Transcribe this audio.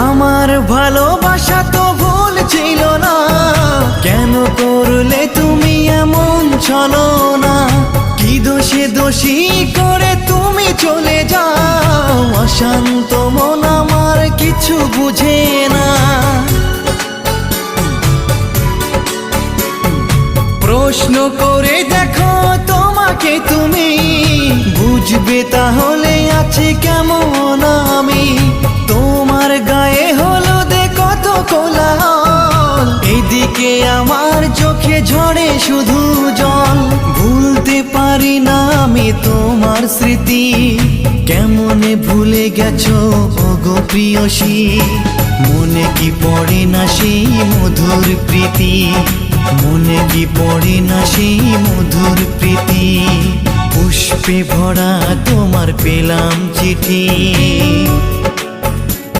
আমার ভালোবাসা তো ভুল ছিল না, কেন করলে তুমি এমন ছলনা? কি দোষে দোষী করে তুমি চলে যাও? অশান্ত মন আমার কিছু বুঝে না। প্রশ্ন করে দেখো তোমাকে তুমি, বুঝবে তাহলে আছে কেমন আমি। তোমার গায়ে হলুদে কত কোলাহল, এদিকে আমার চোখে ঝরে শুধু জল। ভুলতে পারি না আমি তোমার স্মৃতি, কেমনে ভুলে গেছো ওগো প্রিয়সী। মনে কি পড়ে না সেই মধুর প্রীতি, মনে কি পড়ে না সেই মধুর প্রীতি। পুষ্পে ভরা তোমার পেলাম চিঠি।